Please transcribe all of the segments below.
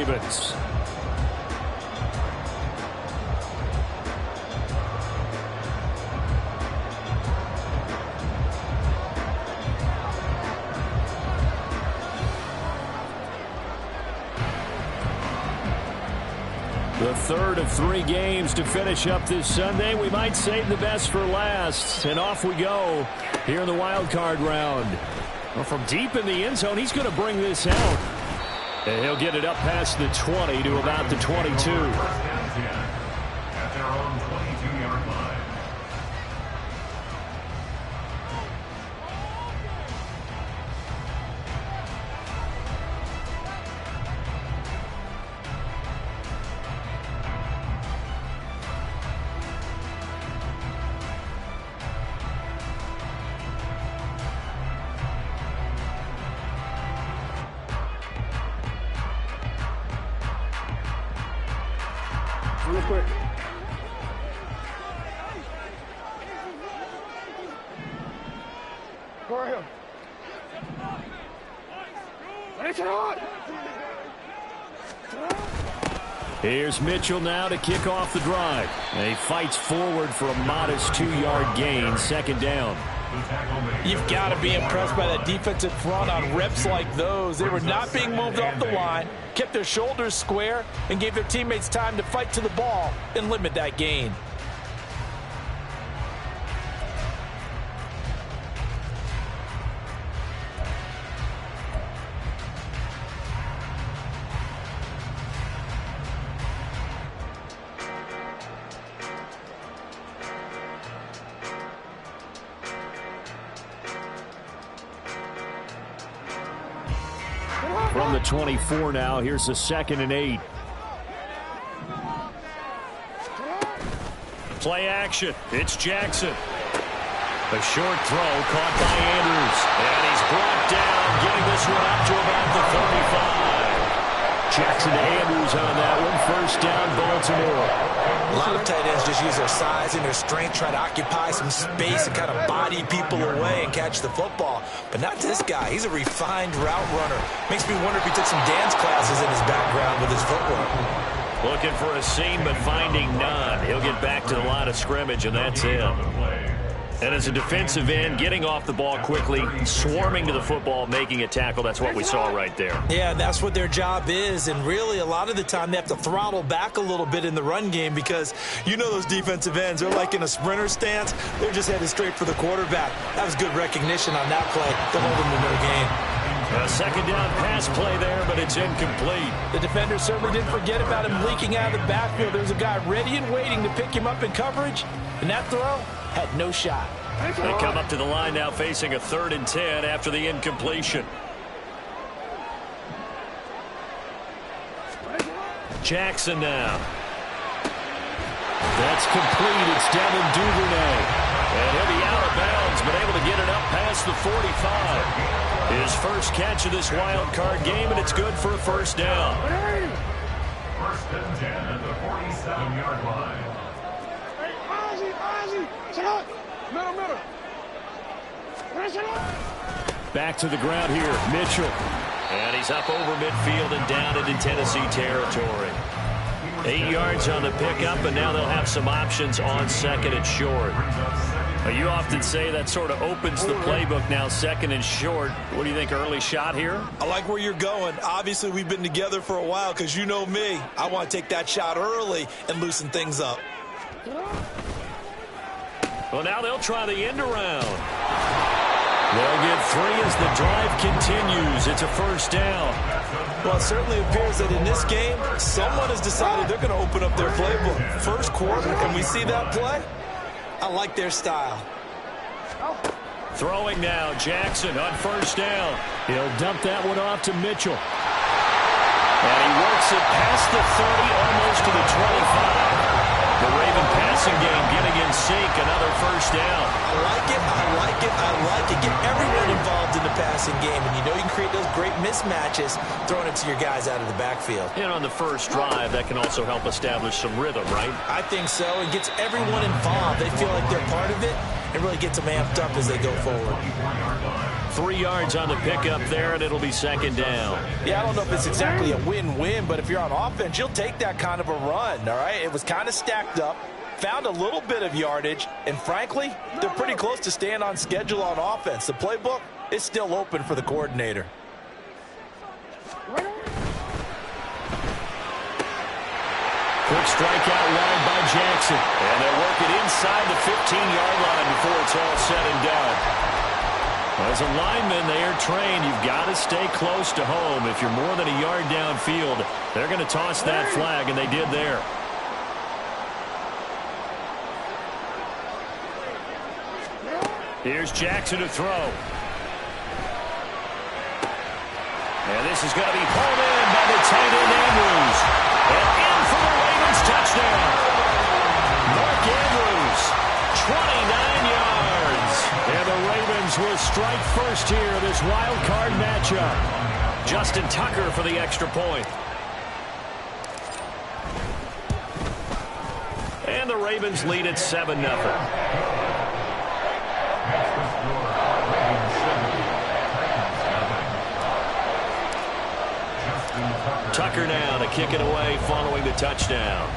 Ravens. The third of 3 games to finish up this Sunday. We might save the best for last. And off we go here in the wild card round. Well, from deep in the end zone, he's going to bring this out. And he'll get it up past the 20 to about the 22. At their own 22-yard line. Real quick. Go right here. Finish it hard. Here's Mitchell now to kick off the drive. And he fights forward for a modest 2-yard gain, second down. You've got to be impressed by that defensive front on reps like those. They were not being moved off the line, kept their shoulders square, and gave their teammates time to fight to the ball and limit that gain. From the 24 now, here's a 2nd and 8. Play action. It's Jackson. A short throw caught by Andrews. And he's brought down, getting this one up to about the 35. Jackson to Andrews on that one. First down, Baltimore. A lot of tight ends just use their size and their strength, try to occupy some space and kind of body people away and catch the football. But not this guy. He's a refined route runner. Makes me wonder if he took some dance classes in his background with his footwork. Looking for a seam, but finding none. He'll get back to the line of scrimmage, and that's it. And as a defensive end, getting off the ball quickly, swarming to the football, making a tackle, that's what we saw right there. Yeah, that's what their job is. And really, a lot of the time, they have to throttle back a little bit in the run game because you know those defensive ends, they're like in a sprinter stance. They're just headed straight for the quarterback. That was good recognition on that play to hold them to no gain. A second down pass play there, but it's incomplete. The defender certainly didn't forget about him leaking out of the backfield. There was a guy ready and waiting to pick him up in coverage, and that throw had no shot. They come up to the line now facing a 3rd and 10 after the incompletion. Jackson now. That's complete. It's Devin Duvernay. And he'll be out of bounds, but able to get it up past the 45. His first catch of this wild card game, and it's good for a first down. First and 10 at the 47-yard line. Hey, Ozzy, sit up. Middle. Finish it up. Back to the ground here, Mitchell. And he's up over midfield and down into Tennessee territory. 8 yards on the pickup, and now they'll have some options on 2nd and short. You often say that sort of opens the playbook now, 2nd and short. What do you think, early shot here? I like where you're going. Obviously, we've been together for a while because you know me. I want to take that shot early and loosen things up. Well, now they'll try the end around. They'll get 3 as the drive continues. It's a first down. Well, it certainly appears that in this game, someone has decided they're going to open up their playbook. First quarter, and we see that play. I like their style. Throwing now, Jackson on first down. He'll dump that one off to Mitchell. And he works it past the 30, almost to the 25. The Raven passing game getting in sync, another first down. I like it. Get everyone involved in the passing game, and you know you can create those great mismatches throwing it to your guys out of the backfield. And on the first drive, that can also help establish some rhythm, right? I think so. It gets everyone involved. They feel like they're part of it and really gets them amped up as they go forward. 3 yards on the pickup there, and it'll be second down. Yeah, I don't know if it's exactly a win-win, but if you're on offense, you'll take that kind of a run, all right? It was kind of stacked up, found a little bit of yardage, and frankly, they're pretty close to staying on schedule on offense. The playbook is still open for the coordinator. Quick strikeout line by Jackson. And they'll work it inside the 15-yard line before it's all said and done. As a lineman, they are trained. You've got to stay close to home. If you're more than a yard downfield, they're going to toss that flag, and they did there. Here's Jackson to throw. And this is going to be pulled in by the tight end Andrews. And in for the Ravens touchdown. Mark Andrews, 29 yards. And the Ravens will strike first here in this wild card matchup. Justin Tucker for the extra point. And the Ravens lead at 7-0. Tucker now to kick it away following the touchdown.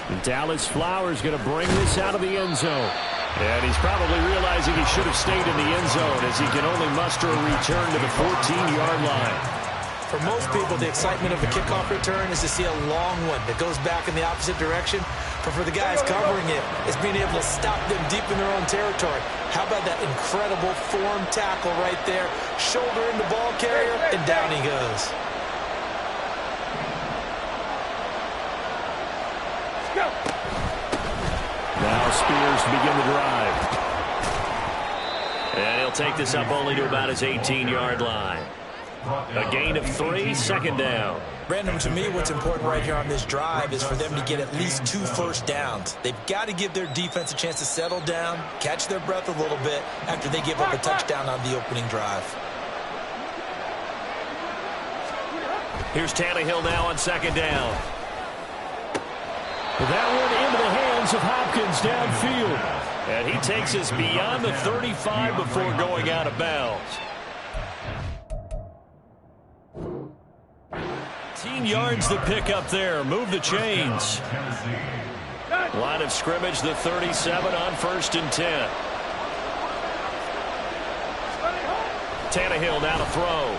And Dallas Flowers going to bring this out of the end zone. And he's probably realizing he should have stayed in the end zone as he can only muster a return to the 14-yard line. For most people, the excitement of a kickoff return is to see a long one that goes back in the opposite direction. But for the guys covering it, it's being able to stop them deep in their own territory. How about that incredible form tackle right there? Shoulder in the ball carrier, and down he goes. Now Spears to begin the drive. And he'll take this up only to about his 18-yard line. A gain of 3, second down. Brandon, to me, what's important right here on this drive is for them to get at least 2 first downs. They've got to give their defense a chance to settle down, catch their breath a little bit after they give up a touchdown on the opening drive. Here's Tannehill now on second down. That one into the hands of Hopkins downfield. And he takes us beyond the 35 before going out of bounds. 18 yards the pick up there. Move the chains. Line of scrimmage, the 37 on 1st and 10. Tannehill now to throw.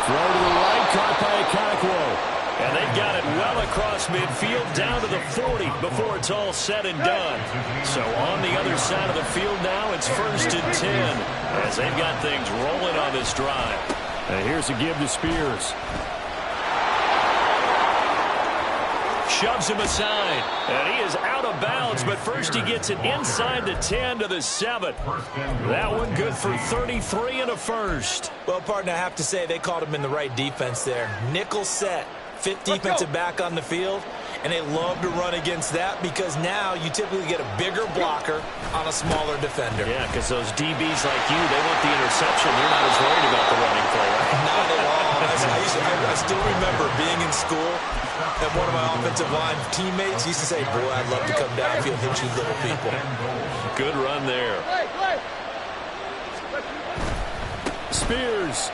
Throw to the right, caught by Okonkwo. And they've got it well across midfield, down to the 40 before it's all said and done. So on the other side of the field now, it's 1st and 10 as they've got things rolling on this drive. And here's a give to Spears. Shoves him aside, and he is out of bounds, but first he gets it inside the 10 to the 7. That one good for 33 and a first. Well, partner, I have to say they called him in the right defense there. Nickel set. Fit defensive back on the field, and they love to run against that because now you typically get a bigger blocker on a smaller defender. Yeah, because those DBs like you, they want the interception. You're not as worried about the running play, right? Not at all. I still remember being in school, and one of my offensive line teammates used to say, boy, I'd love to come downfield and hit you little people. Good run there. Spears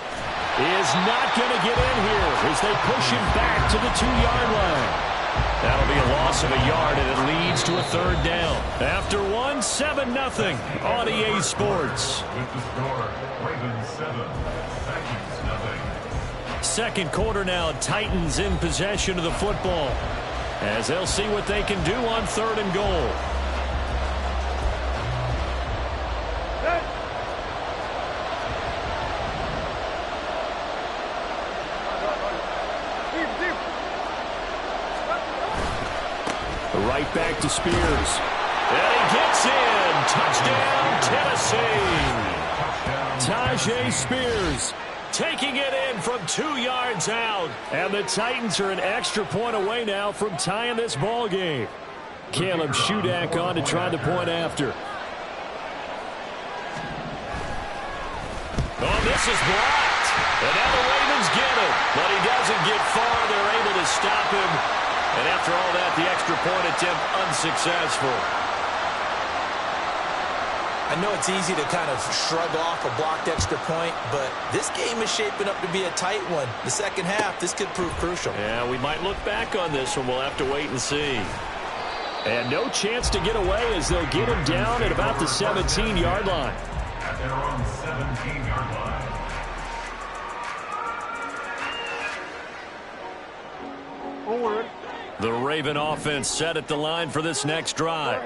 is not going to get in here as they push him back to the 2-yard line. That'll be a loss of a yard, and it leads to a 3rd down. After 1, 7-0 on EA Sports. With the score, Ravens 7, Titans 0. Second quarter now, Titans in possession of the football as they'll see what they can do on 3rd and goal. Right back to Spears. And he gets in. Touchdown, Tennessee. Tyjae Spears taking it in from 2 yards out. And the Titans are an extra point away now from tying this ball game. Caleb Shudak on to try the point after. Oh, this is blocked. And now the Ravens get it. But he doesn't get far. They're able to stop him And after all that, the extra point attempt unsuccessful. I know it's easy to kind of shrug off a blocked extra point, but this game is shaping up to be a tight one. The second half, this could prove crucial. Yeah, we might look back on this one. We'll have to wait and see. And no chance to get away as they'll get him down at about the 17-yard line. At their own 17-yard line. Onward. The Raven offense set at the line for this next drive.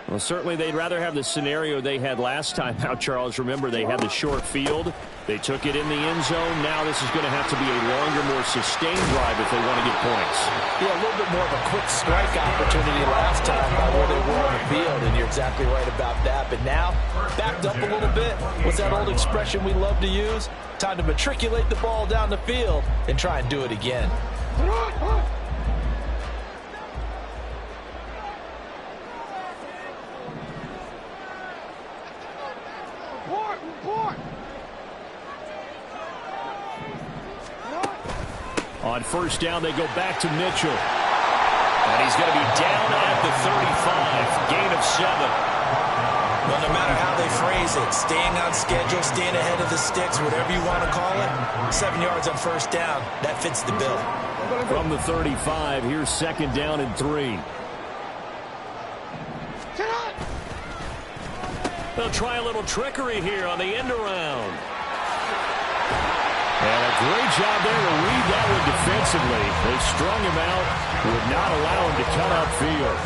Well, certainly they'd rather have the scenario they had last time out, Charles. Remember, they had the short field. They took it in the end zone. Now this is going to have to be a longer, more sustained drive if they want to get points. Yeah, a little bit more of a quick strike opportunity last time by where they were on the field, and you're exactly right about that. But now, backed up a little bit. What's that old expression we love to use? Time to matriculate the ball down the field and try and do it again. On first down, they go back to Mitchell. And he's going to be down at the 35. Gain of 7. Well, no matter how they phrase it, staying on schedule, staying ahead of the sticks, whatever you want to call it, 7 yards on first down, that fits the bill. From the 35, here's second down and 3. They'll try a little trickery here on the end around. And a great job there to read that one defensively. They strung him out, would not allow him to cut upfield.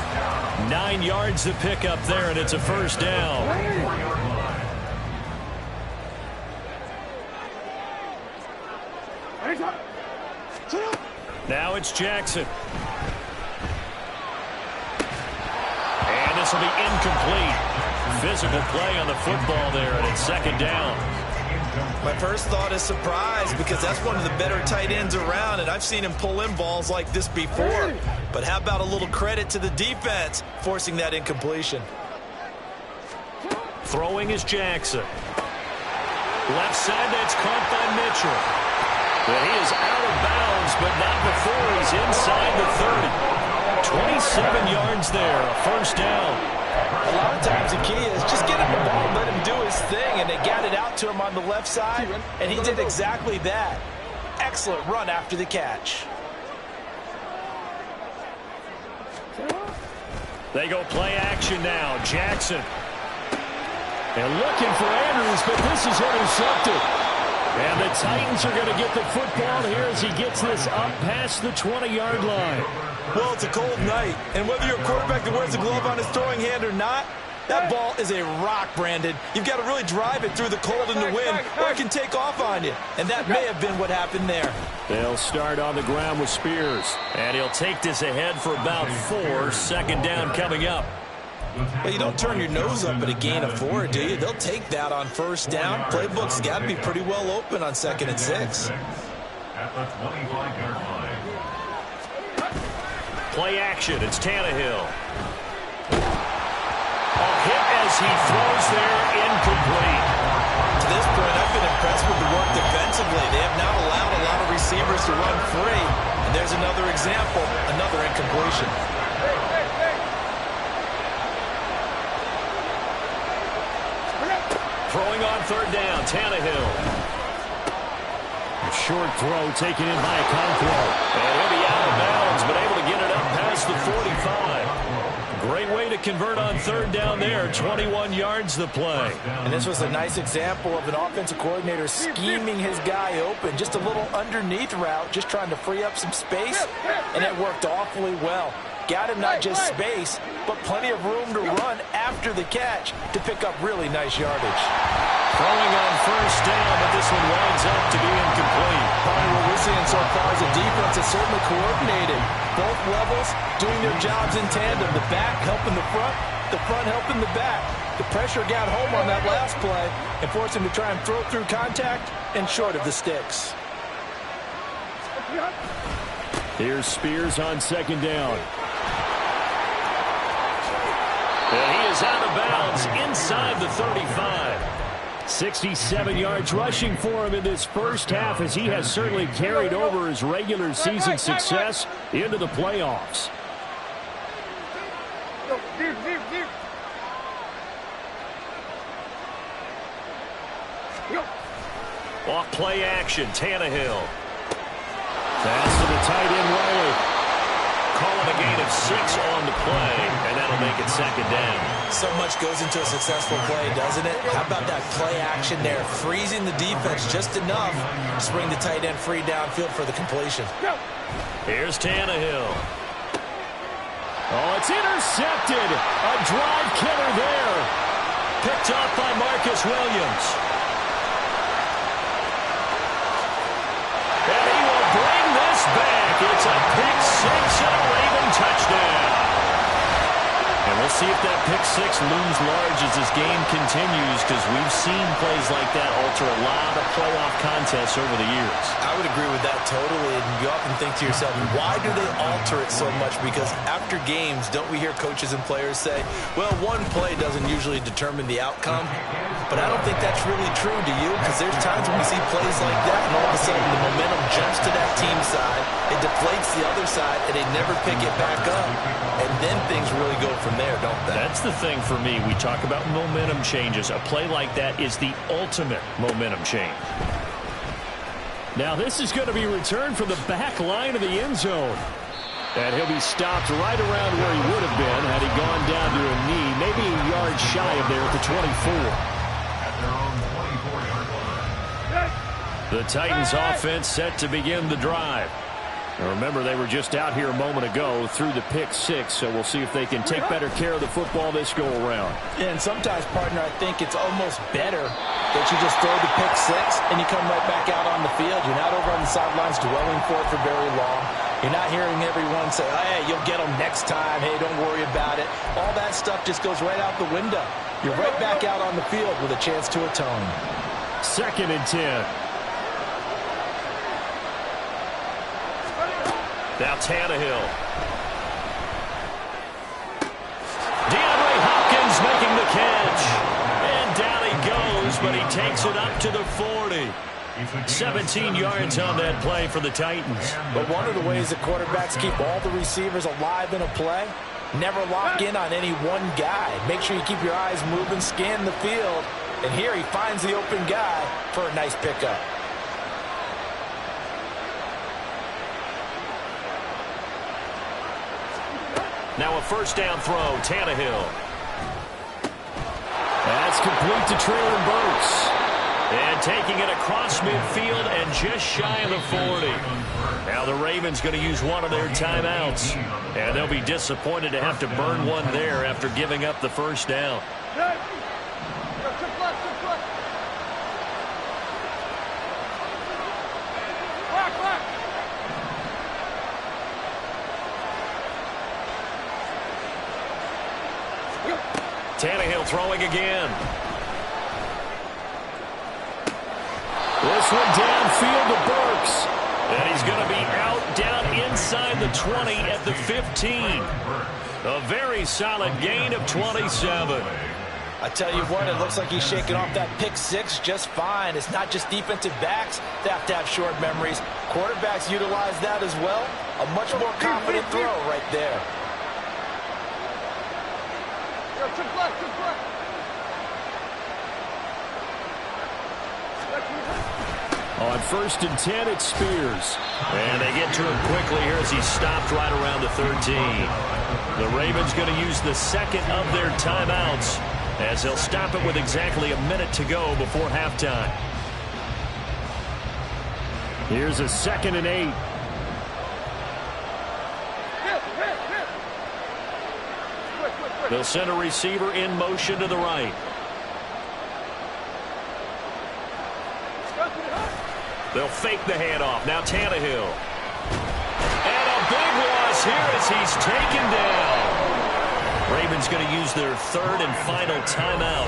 9 yards to pick up there, and it's a first down. Now it's Jackson. And this will be incomplete. Physical play on the football there, and it's second down. My first thought is surprise, because that's one of the better tight ends around, and I've seen him pull in balls like this before. But how about a little credit to the defense forcing that incompletion? Throwing is Jackson. Left side, that's caught by Mitchell. But he is out of bounds, but not before he's inside the 30. 27 yards there, a first down. A lot of times the key is just get him the ball and let him do his thing, and they got it out to him on the left side, and he did exactly that. Excellent run after the catch. They go play action now. Jackson. And looking for Andrews, but this is intercepted. And the Titans are going to get the football here as he gets this up past the 20-yard line. Well, it's a cold night, and whether you're a quarterback that wears a glove on his throwing hand or not, that ball is a rock, Brandon. You've got to really drive it through the cold and the wind, or it can take off on you. And that may have been what happened there. They'll start on the ground with Spears. And he'll take this ahead for about 4. Second down coming up. Well, you don't turn your nose up at a gain of 4, do you? They'll take that on first down. Playbook's got to be pretty well open on 2nd and 6. At the 25-yard line. Play action. It's Tannehill. A hit as he throws there, incomplete. To this point, I've been impressed with the work defensively. They have not allowed a lot of receivers to run free. And there's another example, another incompletion. Throwing on third down, Tannehill. A short throw taken in by Okonkwo. And he'll be out of bounds, but able to get it up past the 45. Great way to convert on third down there. 21 yards the play. And this was a nice example of an offensive coordinator scheming his guy open. Just a little underneath route, just trying to free up some space, and it worked awfully well. Got him not just space, but plenty of room to run after the catch to pick up really nice yardage. Throwing on first down, but this one winds up to be incomplete. Probably what we're seeing so far is the defense is certainly coordinated. Both levels doing their jobs in tandem. The back helping the front helping the back. The pressure got home on that last play and forced him to try and throw through contact and short of the sticks. Here's Spears on second down. And he is out of bounds inside the 35. 67 yards rushing for him in this first half, as he has certainly carried over his regular season success into the playoffs. Off play action, Tannehill. Pass to the tight end, Riley. Calling a gain of 6 on the play, and that'll make it second down. So much goes into a successful play, doesn't it? How about that play action there? Freezing the defense just enough to bring the tight end free downfield for the completion. Here's Tannehill. Oh, it's intercepted. A drive killer there. Picked off by Marcus Williams. And he will bring this back. It's a pick 6 and a Raven touchdown. And we'll see if that pick 6 looms large as this game continues, because we've seen plays like that alter a lot of playoff contests over the years. I would agree with that totally. And you often think to yourself, why do they alter it so much? Because after games, don't we hear coaches and players say, well, one play doesn't usually determine the outcome? But I don't think that's really true, do you? Because there's times when we see plays like that, and all of a sudden the momentum jumps to that team side, it deflates the other side, and they never pick it back up. And then things really go from there, don't they? That's the thing for me. We talk about momentum changes. A play like that is the ultimate momentum change. Now this is going to be returned from the back line of the end zone. And he'll be stopped right around where he would have been had he gone down to a knee, maybe a yard shy of there at the 24. The Titans offense set to begin the drive. Now remember, they were just out here a moment ago through the pick 6, so we'll see if they can take better care of the football this go around. And sometimes, partner, I think it's almost better that you just throw the pick 6 and you come right back out on the field. You're not over on the sidelines dwelling for it for very long. You're not hearing everyone say, hey, you'll get them next time. Hey, don't worry about it. All that stuff just goes right out the window. You're right back out on the field with a chance to atone. 2nd and 10. Now Tannehill. DeAndre Hopkins making the catch. And down he goes, but he takes it up to the 40. 17 yards on that play for the Titans. But one of the ways that quarterbacks keep all the receivers alive in a play, never lock in on any one guy. Make sure you keep your eyes moving, scan the field. And here he finds the open guy for a nice pickup. Now a first down throw, Tannehill. That's complete to Traylon Burks. And taking it across midfield and just shy of the 40. Now the Ravens going to use one of their timeouts. And they'll be disappointed to have to burn one there after giving up the first down. Tannehill throwing again. This one downfield to Burks. And he's going to be out down inside the 20 at the 15. A very solid gain of 27. I tell you what, it looks like he's shaking off that pick 6 just fine. It's not just defensive backs that have to have short memories. Quarterbacks utilize that as well. A much more confident throw right there. On 1st and 10, it's Spears. And they get to him quickly here as he stopped right around the 13. The Ravens going to use the second of their timeouts as they'll stop it with exactly a minute to go before halftime. Here's a 2nd and 8. They'll send a receiver in motion to the right. They'll fake the handoff. Now Tannehill. And a big loss here as he's taken down. Ravens going to use their 3rd and final timeout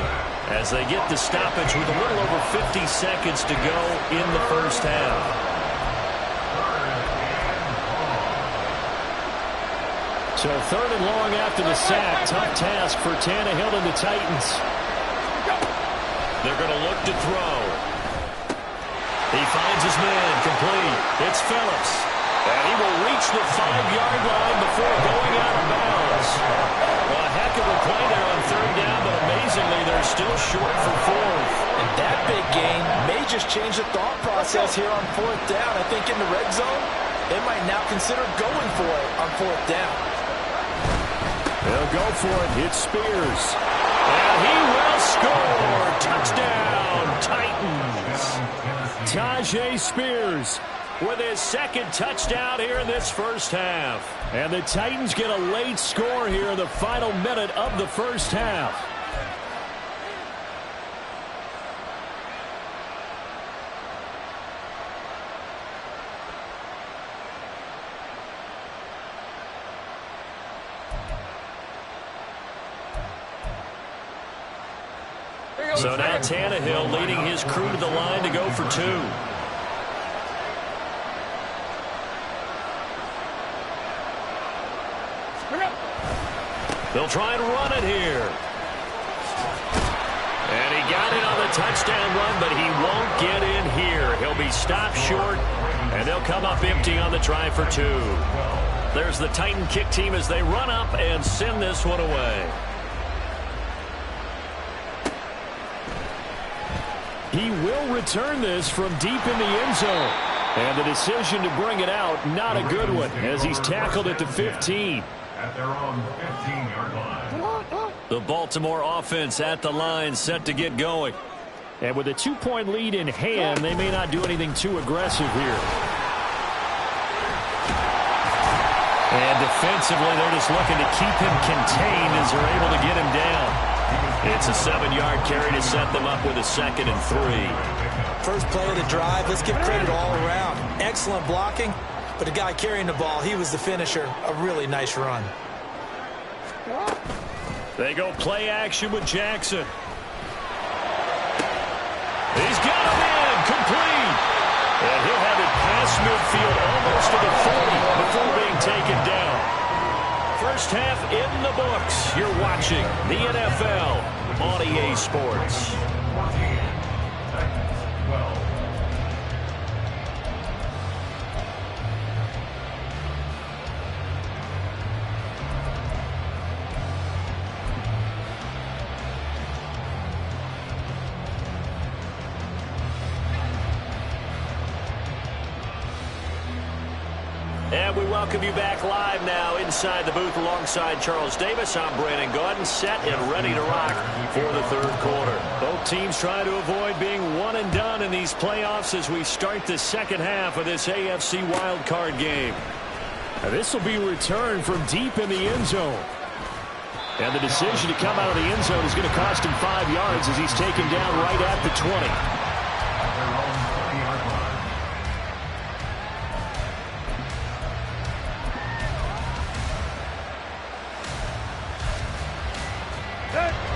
as they get the stoppage with a little over 50 seconds to go in the first half. So 3rd and long after the sack. Tough task for Tannehill and the Titans. They're going to look to throw. He finds his man, complete. It's Phillips. And he will reach the 5-yard line before going out of bounds. Well, a heck of a play there on third down, but amazingly, they're still short for fourth. And that big gain may just change the thought process here on fourth down. I think in the red zone, they might now consider going for it on fourth down. They'll go for it. It's Spears. And he will score. Touchdown, Titans. Tyjae Spears with his second touchdown here in this first half. And the Titans get a late score here in the final minute of the first half. So now Tannehill leading his crew to the line to go for 2. They'll try and run it here. And he got it on the touchdown run, but he won't get in here. He'll be stopped short, and they'll come up empty on the try for 2. There's the Titan kick team as they run up and send this one away. He will return this from deep in the end zone. And the decision to bring it out, not a good one, as he's tackled at the 15. At their own 15-yard line. The Baltimore offense at the line, set to get going. And with a 2-point lead in hand, they may not do anything too aggressive here. And defensively, they're just looking to keep him contained as they're able to get him down. It's a 7-yard carry to set them up with a 2nd and 3. First play of the drive, let's give credit all around. Excellent blocking, but the guy carrying the ball, he was the finisher. A really nice run. They go play action with Jackson. He's got him in, complete. And he'll have it past midfield almost to the 40 before being taken down. First half in the books. You're watching the NFL on EA Sports. 14, Titans 12. And we welcome you back live now inside the booth alongside Charles Davis. I'm Brandon Gaudin, set and ready to rock for the third quarter. Both teams trying to avoid being one and done in these playoffs as we start the second half of this AFC wildcard game. Now this will be returned from deep in the end zone. And the decision to come out of the end zone is going to cost him 5 yards as he's taken down right at the 20. At their own 20-yard line.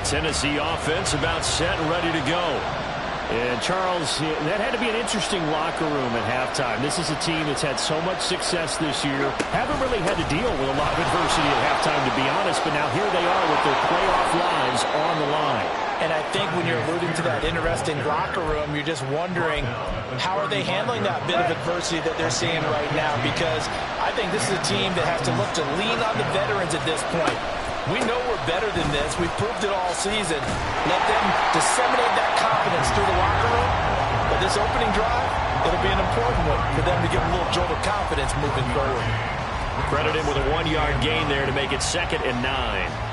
Tennessee offense about set and ready to go. And Charles, that had to be an interesting locker room at halftime. This is a team that's had so much success this year. Haven't really had to deal with a lot of adversity at halftime, to be honest. But now here they are with their playoff lives on the line. And I think when you're alluding to that interesting locker room, you're just wondering, how are they handling that bit of adversity that they're seeing right now? Because I think this is a team that has to look to lean on the veterans at this point. We know we're better than this. We've proved it all season. Let them disseminate that confidence through the locker room. But this opening drive, it'll be an important one for them to give a little jolt of confidence moving forward. Credit him with a 1-yard gain there to make it 2nd and 9.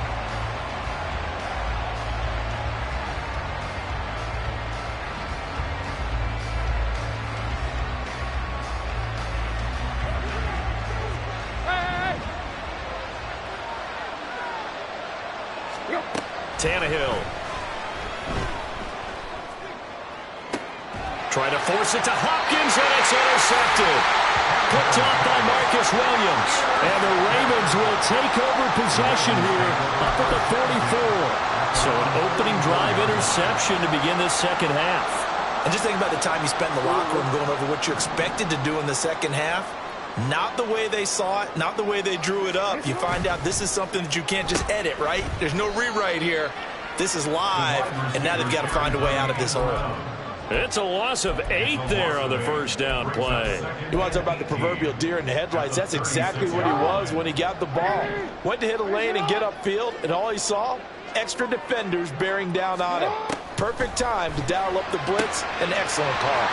Tannehill. Trying to force it to Hopkins, and it's intercepted. Picked off by Marcus Williams. And the Ravens will take over possession here up at the 44. So an opening drive interception to begin this second half. And just think about the time you spent in the locker room going over what you expected to do in the second half. Not the way they saw it, not the way they drew it up. You find out this is something that you can't just edit, right? There's no rewrite here. This is live, and now they've got to find a way out of this hole. It's a loss of 8 there on the first down play. You want to talk about the proverbial deer in the headlights? That's exactly what he was when he got the ball. Went to hit a lane and get upfield, and all he saw, extra defenders bearing down on him. Perfect time to dial up the blitz. An excellent call.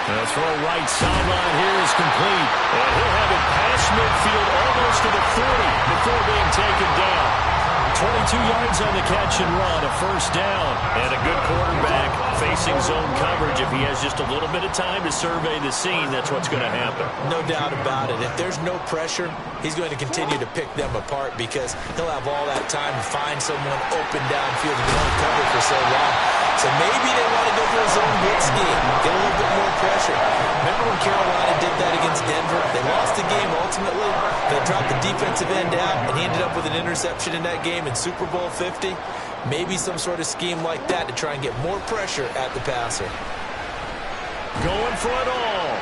The throw right sideline here is complete. And he'll have it past midfield almost to the 40 before being taken down. 22 yards on the catch and run, a first down. And a good quarterback facing zone coverage. If he has just a little bit of time to survey the scene, that's what's going to happen. No doubt about it. If there's no pressure, he's going to continue to pick them apart because he'll have all that time to find someone open downfield and don't cover for so long. So maybe they want to go for a zone blitz scheme, get a little bit more pressure. Remember when Carolina did that against Denver? They lost the game ultimately. They dropped the defensive end out, and he ended up with an interception in that game in Super Bowl 50. Maybe some sort of scheme like that to try and get more pressure at the passer. Going for it all.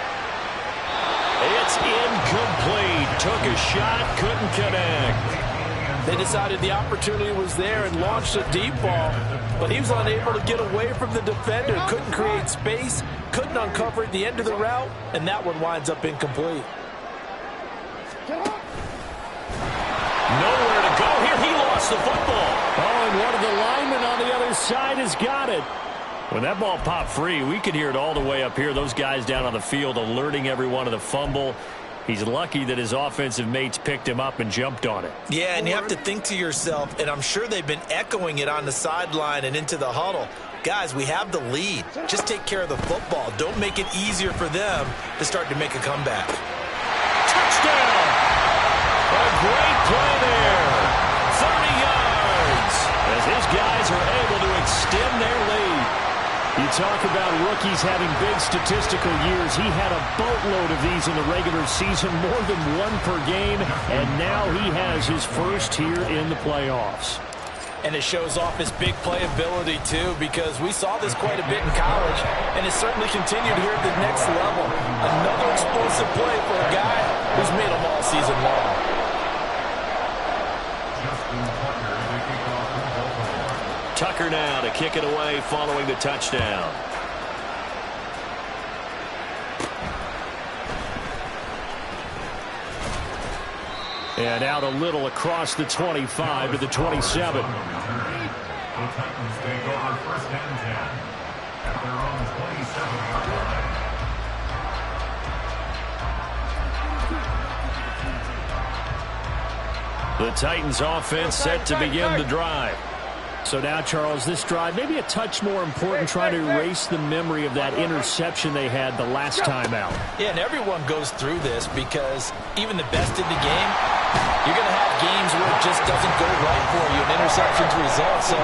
It's incomplete. Took a shot, couldn't connect. They decided the opportunity was there and launched a deep ball, but he was unable to get away from the defender, couldn't create space, couldn't uncover at the end of the route, and that one winds up incomplete. Nowhere to go here. He lost the football. Oh, and one of the linemen on the other side has got it. When that ball popped free, we could hear it all the way up here. Those guys down on the field alerting everyone of the fumble. He's lucky that his offensive mates picked him up and jumped on it. Yeah, and you have to think to yourself, and I'm sure they've been echoing it on the sideline and into the huddle. Guys, we have the lead. Just take care of the football. Don't make it easier for them to start to make a comeback. Touchdown! A great play there. 30 yards as his guys are able to extend their lead. You talk about rookies having big statistical years. He had a boatload of these in the regular season, more than one per game, and now he has his first here in the playoffs. And it shows off his big playability, too, because we saw this quite a bit in college, and it's certainly continued here at the next level. Another explosive play for a guy who's made them all season long. Tucker now to kick it away following the touchdown. And out a little across the 25 to the 27. The Titans take over first and 10 at their own 27-yard line. The Titans offense set to begin the drive. So now, Charles, this drive maybe a touch more important, trying to erase the memory of that interception they had the last time out. Yeah, and everyone goes through this because even the best in the game, you're going to have games where it just doesn't go right for you, and interceptions result. So,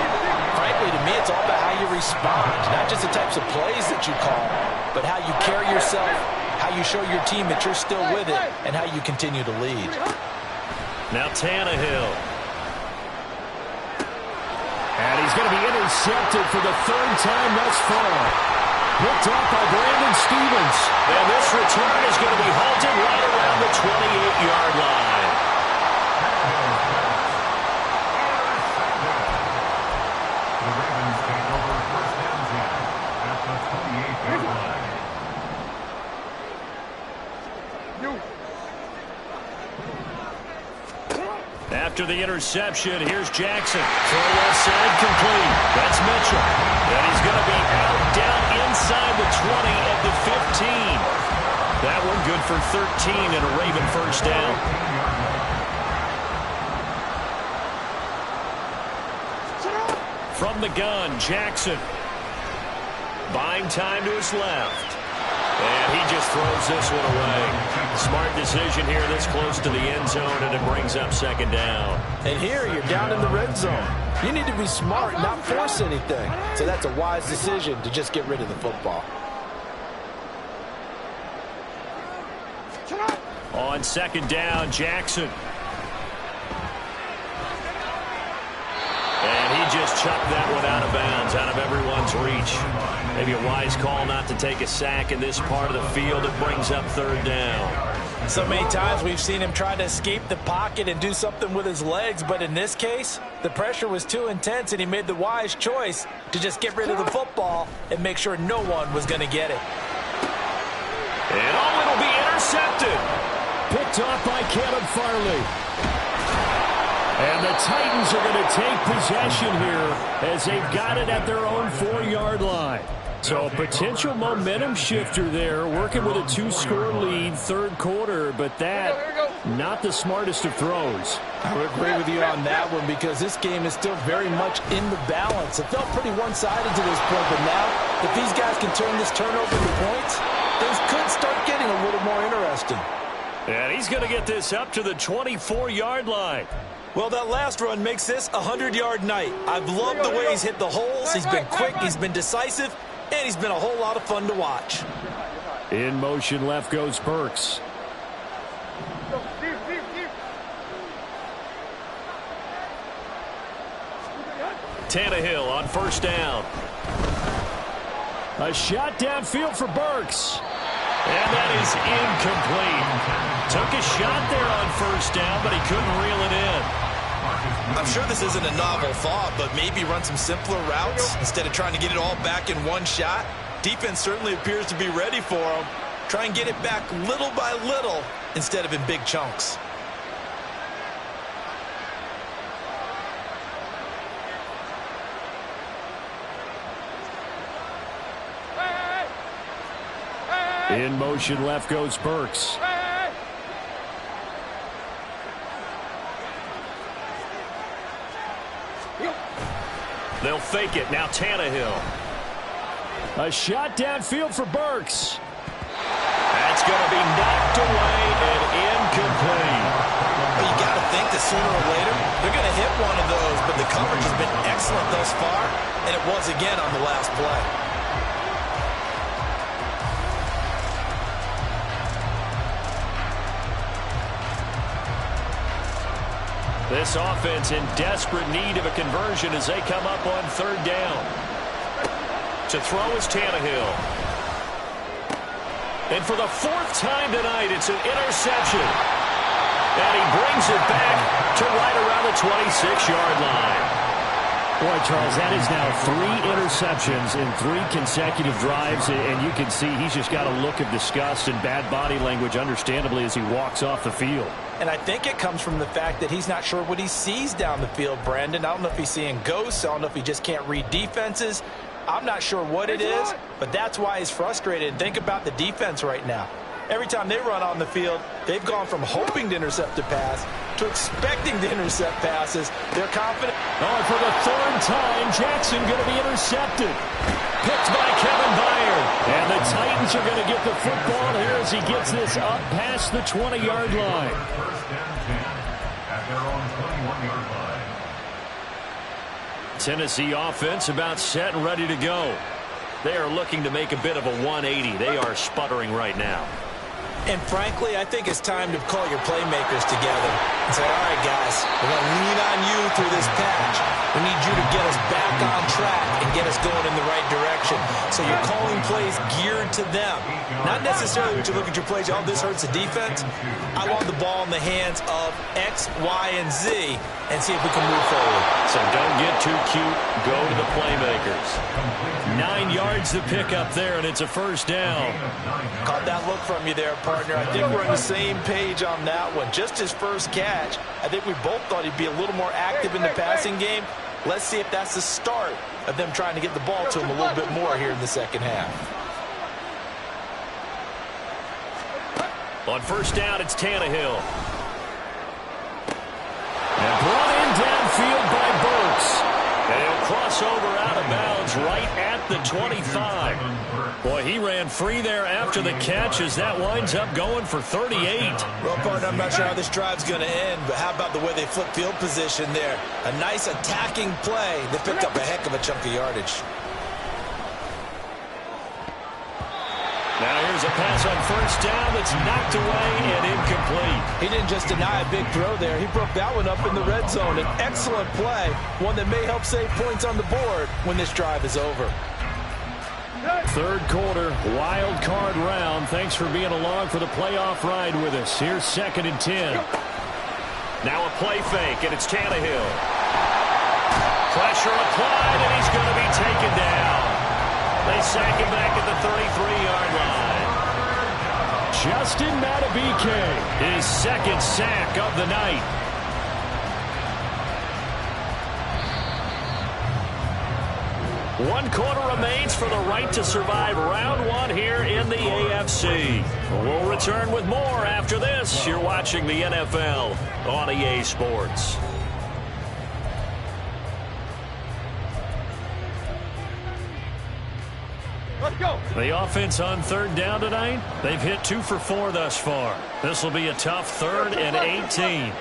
frankly, to me, it's all about how you respond, not just the types of plays that you call, but how you carry yourself, how you show your team that you're still with it, and how you continue to lead. Now Tannehill. And he's going to be intercepted for the third time thus far. Picked off by Brandon Stephens. And this return is going to be halted right around the 28-yard line. The Ravens take over first and 10 at the 28-yard line. After the interception, here's Jackson. Throw left side complete. That's Mitchell. And he's going to be out down inside the 20 at the 15. That one good for 13 and a Raven first down. From the gun, Jackson. Buying time to his left. And he just throws this one away. Smart decision here this close to the end zone, and it brings up second down. And here you're down in the red zone. You need to be smart, not force anything. So that's a wise decision to just get rid of the football. On second down, Jackson. And he just chucked that one out of bounds, out of everyone's reach. Maybe a wise call not to take a sack in this part of the field. It brings up third down. So many times we've seen him try to escape the pocket and do something with his legs, but in this case, the pressure was too intense and he made the wise choice to just get rid of the football and make sure no one was going to get it. And it'll be intercepted. Picked off by Caleb Farley. And the Titans are going to take possession here as they've got it at their own 4-yard line. So a potential momentum shifter there, working with a 2-score lead, third quarter, but that not the smartest of throws. I would agree with you on that one because this game is still very much in the balance. It felt pretty one-sided to this point, but now if these guys can turn this turnover into points, things could start getting a little more interesting. And he's going to get this up to the 24-yard line. Well, that last run makes this a 100-yard night. I've loved the way he's hit the holes. He's been quick, he's been decisive, and he's been a whole lot of fun to watch. In motion, left goes Burks. Tannehill on first down. A shot downfield for Burks. And that is incomplete. Took a shot there on first down, but he couldn't reel it in. I'm sure this isn't a novel thought, but maybe run some simpler routes instead of trying to get it all back in one shot. Defense certainly appears to be ready for him. Try and get it back little by little instead of in big chunks. In motion, left goes Burks. They'll fake it. Now Tannehill. A shot downfield for Burks. That's going to be knocked away and incomplete. Well, you got to think that sooner or later they're going to hit one of those, but the coverage has been excellent thus far, and it was again on the last play. This offense in desperate need of a conversion as they come up on third down. To throw is Tannehill. And for the 4th time tonight, it's an interception. And he brings it back to right around the 26-yard line. Boy, Charles, that is now 3 interceptions in 3 consecutive drives, and you can see he's just got a look of disgust and bad body language, understandably, as he walks off the field. And I think it comes from the fact that he's not sure what he sees down the field, Brandon. I don't know if he's seeing ghosts. I don't know if he just can't read defenses. I'm not sure what it is, but that's why he's frustrated. Think about the defense right now. Every time they run on the field, they've gone from hoping to intercept a pass to expecting to intercept passes. They're confident. Oh, for the 3rd time, Jackson going to be intercepted. Picked by Kevin Byard. And the Titans are going to get the football here as he gets this up past the 20-yard line. First down 10 at their own 21-yard line. Tennessee offense about set and ready to go. They are looking to make a bit of a 180. They are sputtering right now. And frankly, I think it's time to call your playmakers together and say, all right, guys, we're going to lean on you through this patch. We need you to get us back on track and get us going in the right direction. So you're calling plays geared to them. Not necessarily when you look at your plays, oh, this hurts the defense. I want the ball in the hands of X, Y, and Z and see if we can move forward. So don't get too cute. Go to the playmakers. 9 yards to pick up there, and it's a first down. Caught that look from you there, partner. I think we're on the same page on that one. Just his first catch. I think we both thought he'd be a little more active in the passing game. Let's see if that's the start of them trying to get the ball to him a little bit more here in the second half. On first down, it's Tannehill. And brought in downfield by Burks. And he'll cross over out of bounds right at the 25. Boy, he ran free there after the catch as that winds up going for 38. Well, partner, I'm not sure how this drive's going to end, but how about the way they flip field position there? A nice attacking play. They picked up a heck of a chunk of yardage. Now here's a pass on first down that's knocked away and incomplete. He didn't just deny a big throw there. He broke that one up in the red zone. An excellent play, one that may help save points on the board when this drive is over. Third quarter, wild card round. Thanks for being along for the playoff ride with us. Here's 2nd and 10. Now a play fake, and it's Tannehill. Pressure applied, and he's going to be taken down. They sack him back at the 33-yard line. Justin Madubuike, His 2nd sack of the night. One quarter remains for the right to survive round 1 here in the AFC. We'll return with more after this. You're watching the NFL on EA Sports. Let's go. The offense on 3rd down tonight, they've hit 2 for 4 thus far. This will be a tough 3rd and 18.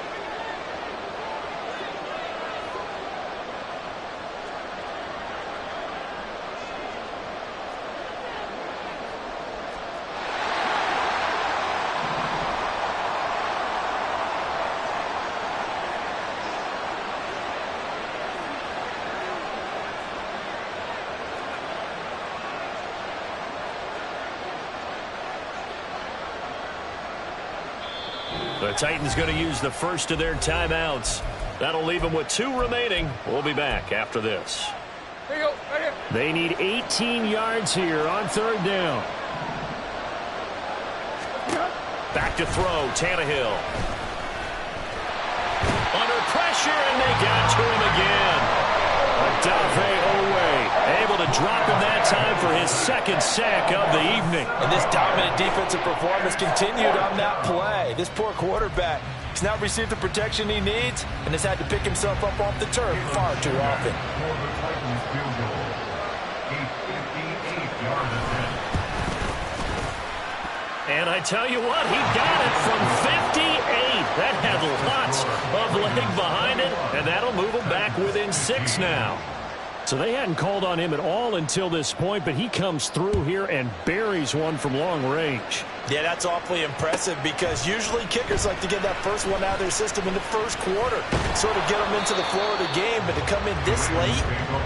The Titans going to use the first of their timeouts. That'll leave them with 2 remaining. We'll be back after this. Here you go. Right here. they need 18 yards here on 3rd down. Back to throw, Tannehill. Under pressure, and they got to him again. Odafe Oweh able to drop him that time for his 2nd sack of the evening. And this dominant defensive performance continued on that play. This poor quarterback has not received the protection he needs and has had to pick himself up off the turf far too often. For the Titans field goal. A 58-yard attempt. And I tell you what, he got it from 58. That had lots of leg behind it, and that'll move him back within 6 now. So they hadn't called on him at all until this point, but he comes through here and buries one from long range. Yeah, that's awfully impressive because usually kickers like to get that first one out of their system in the first quarter, sort of get them into the flow of the game, but to come in this late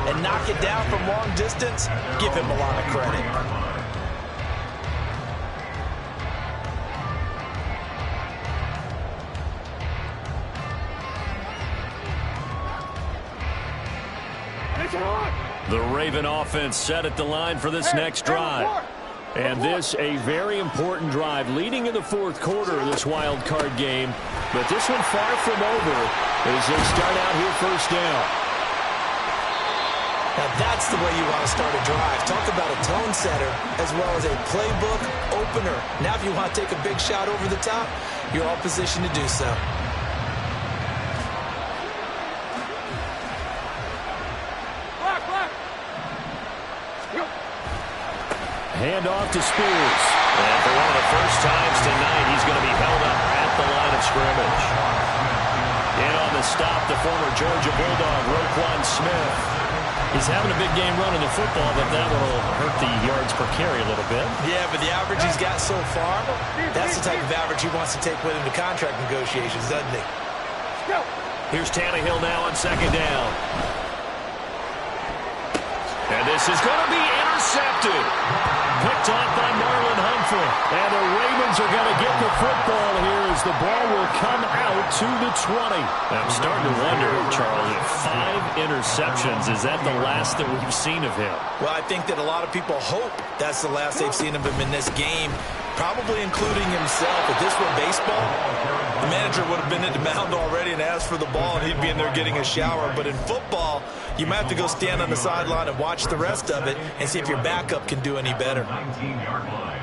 and knock it down from long distance, give him a lot of credit. The Raven offense set at the line for this next drive. And this a very important drive leading in the 4th quarter of this wild card game. But this one far from over as they start out here 1st down. Now that's the way you want to start a drive. Talk about a tone setter as well as a playbook opener. Now if you want to take a big shot over the top, you're all positioned to do so. Hand off to Spears. And for one of the first times tonight, he's going to be held up at the line of scrimmage. In on the stop, the former Georgia Bulldog, Roquan Smith. He's having a big game running the football, but that will hurt the yards per carry a little bit. Yeah, but the average he's got so far, that's the type of average he wants to take with him to contract negotiations, doesn't he? Here's Tannehill now on 2nd down. And this is going to be intercepted. Picked off by Marlon Humphrey. And the Ravens are going to get the football here as the ball will come out to the 20. I'm starting to wonder, Charles, if 5 interceptions, is that the last that we've seen of him? Well, I think that a lot of people hope that's the last they've seen of him in this game, probably including himself. If this were baseball, the manager would have been in the mound already and asked for the ball, and he'd be in there getting a shower. But in football, you might have to go stand on the sideline and watch the rest of it and see if your backup can do any better. 19-yard line.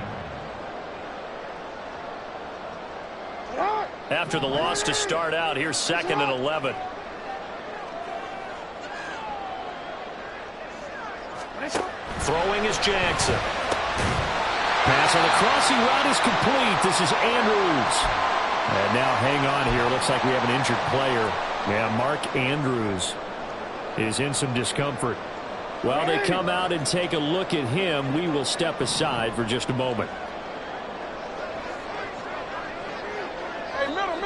After the loss to start out, here's 2nd and 11. Throwing is Jackson. Pass on the crossing route is complete. This is Andrews. And now hang on here. Looks like we have an injured player. Yeah, Mark Andrews is in some discomfort. While they come out and take a look at him, we will step aside for just a moment. Hey, middle.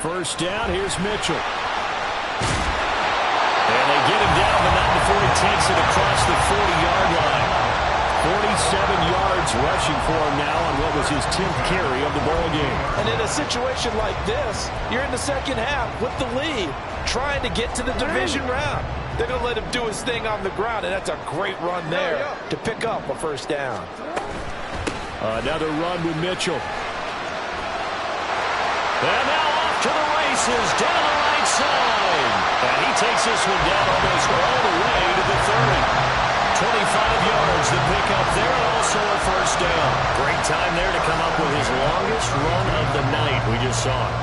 1st down, here's Mitchell. And they get him down, but not before he takes it across the 40-yard line. 47 yards rushing for him now on what was his 10th carry of the ball game. And in a situation like this, you're in the second half with the lead, trying to get to the division round. They're going to let him do his thing on the ground, and that's a great run there to pick up a first down. Another run with Mitchell. And now off to the races, down the right side. And he takes this one down almost all the way to the 30. 25 yards to pick up there, and also a first down. Great time there to come up with his longest run of the night. We just saw it.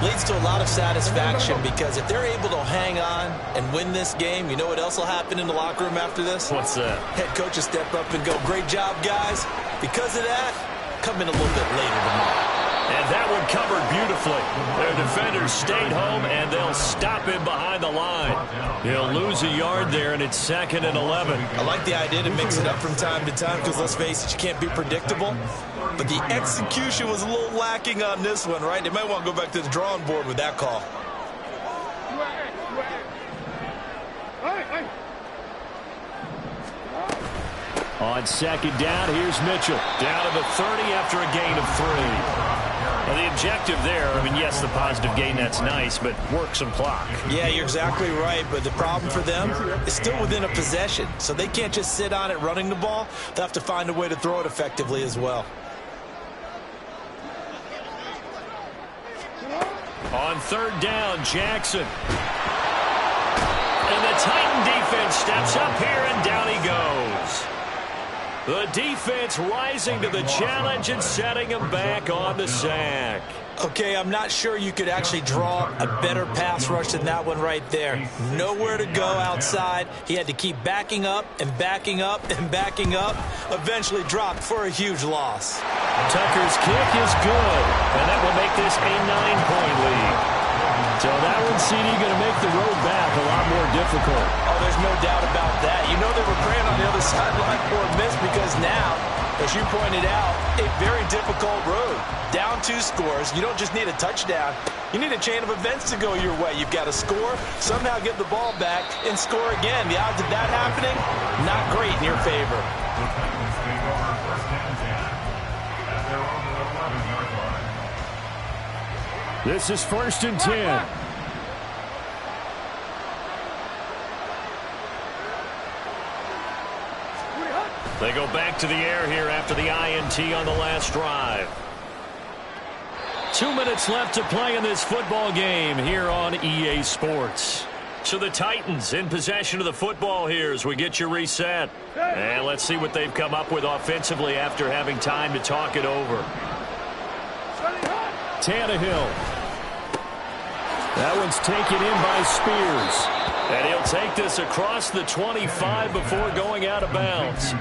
Leads to a lot of satisfaction because if they're able to hang on and win this game, you know what else will happen in the locker room after this? What's that? Head coach will step up and go, great job, guys. Because of that, come in a little bit later tomorrow. And that one covered beautifully. Their defenders stayed home, and they'll stop him behind the line. He'll lose a yard there, and it's 2nd and 11. I like the idea to mix it up from time to time because, let's face it, you can't be predictable. But the execution was a little lacking on this one, right? They might want to go back to the drawing board with that call. On second down, here's Mitchell. Down to the 30 after a gain of 3. Well, the objective there, I mean, yes, the positive gain, that's nice, but work some clock. Yeah, you're exactly right, but the problem for them is still within a possession, so they can't just sit on it running the ball. They'll have to find a way to throw it effectively as well. On 3rd down, Jackson. And the Titan defense steps up here, and down he goes. The defense rising to the challenge and setting him back on the sack. Okay, I'm not sure you could actually draw a better pass rush than that one right there. Nowhere to go outside. He had to keep backing up and backing up and backing up. Eventually dropped for a huge loss. Tucker's kick is good, and that will make this a 9-point lead. So that one, CD, going to make the road back a lot more difficult. Oh, there's no doubt about that. You know they were praying on the other sideline for a miss because now, as you pointed out, a very difficult road. Down 2 scores. You don't just need a touchdown. You need a chain of events to go your way. You've got to score, somehow get the ball back, and score again. The odds of that happening, not great in your favor. The Titans take over first and 10 at their own 11-yard line. This is 1st and 10. They go back to the air here after the INT on the last drive. 2 minutes left to play in this football game here on EA Sports. So the Titans in possession of the football here as we get you reset. And let's see what they've come up with offensively after having time to talk it over. Tannehill. That one's taken in by Spears. And he'll take this across the 25 before going out of bounds.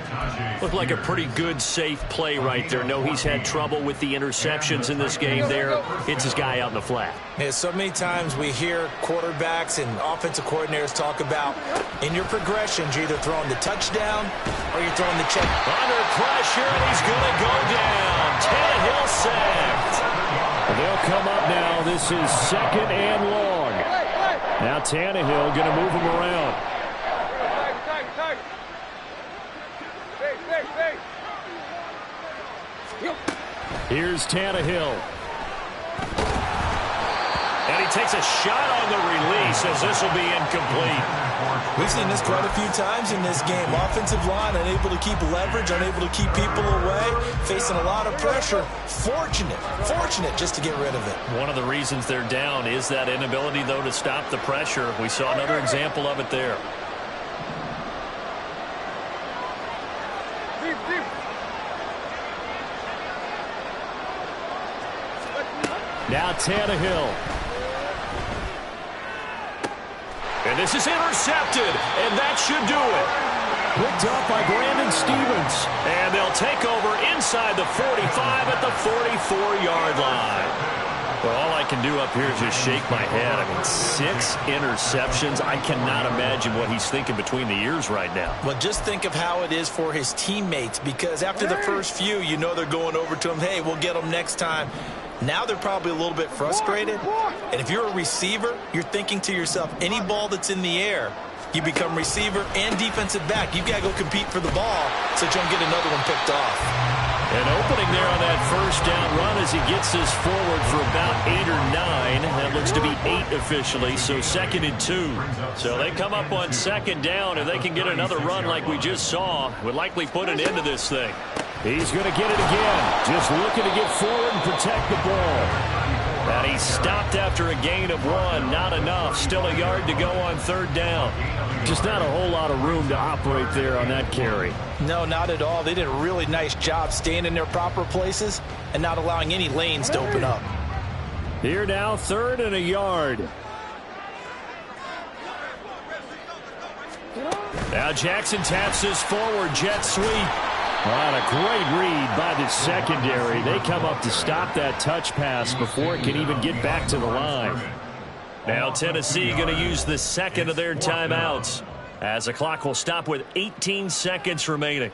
Looked like a pretty good, safe play right there. No, he's had trouble with the interceptions in this game there. Hits his guy out in the flat. Yeah, so many times we hear quarterbacks and offensive coordinators talk about in your progressions, you're either throwing the touchdown or you're throwing the check. Under pressure, and he's going to go down. Tannehill sacked. They'll come up now. This is 2nd and long. Now Tannehill going to move him around. Here's Tannehill. And he takes a shot on the release as this will be incomplete. We've seen this quite a few times in this game. Offensive line unable to keep leverage, unable to keep people away, facing a lot of pressure. Fortunate just to get rid of it. One of the reasons they're down is that inability, though, to stop the pressure. We saw another example of it there. Now Tannehill. And this is intercepted, and that should do it. Picked up by Brandon Stevens. And they'll take over inside the 45 at the 44-yard line. Well, all I can do up here is just shake my head. I mean, 6 interceptions. I cannot imagine what he's thinking between the ears right now. Well, just think of how it is for his teammates, because after the first few, you know they're going over to him, hey, we'll get them next time. Now they're probably a little bit frustrated. And if you're a receiver, you're thinking to yourself, any ball that's in the air, you become receiver and defensive back. You've got to go compete for the ball so you don't get another one picked off. An opening there on that first down run as he gets this forward for about 8 or 9. That looks to be 8 officially, so 2nd and 2. So they come up on 2nd down, and they can get another run like we just saw. Would likely put an end to this thing. He's going to get it again. Just looking to get forward and protect the ball. And he stopped after a gain of 1. Not enough. Still a yard to go on 3rd down. Just not a whole lot of room to operate there on that carry. No, not at all. They did a really nice job staying in their proper places and not allowing any lanes to open up. Here now, 3rd and a yard. Now Jackson taps this forward jet sweep. What a great read by the secondary. They come up to stop that touch pass before it can even get back to the line. Now Tennessee going to use the 2nd of their timeouts as the clock will stop with 18 seconds remaining.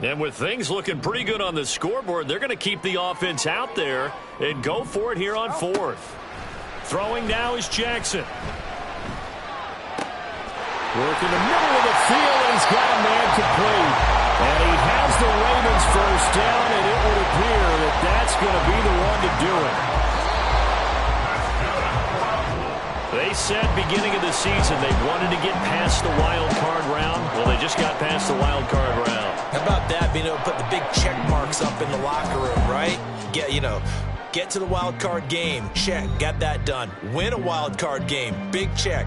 And with things looking pretty good on the scoreboard, they're going to keep the offense out there and go for it here on 4th. Throwing now is Jackson. Work in the middle of the field, and he's got a man complete. And he has the Ravens first down, and it would appear that that's going to be the one to do it. They said beginning of the season they wanted to get past the wild card round. Well, they just got past the wild card round. How about that, being able to put the big check marks up in the locker room, right? Get to the wild card game. Check. Got that done. Win a wild card game. Big check.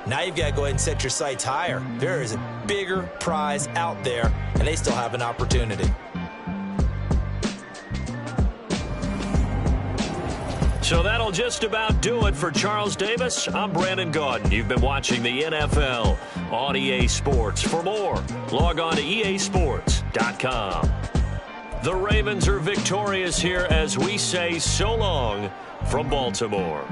Now you've got to go ahead and set your sights higher. There is a bigger prize out there, and they still have an opportunity. So that'll just about do it for Charles Davis. I'm Brandon Gaudin. You've been watching the NFL on EA Sports. For more, log on to easports.com. The Ravens are victorious here as we say so long from Baltimore.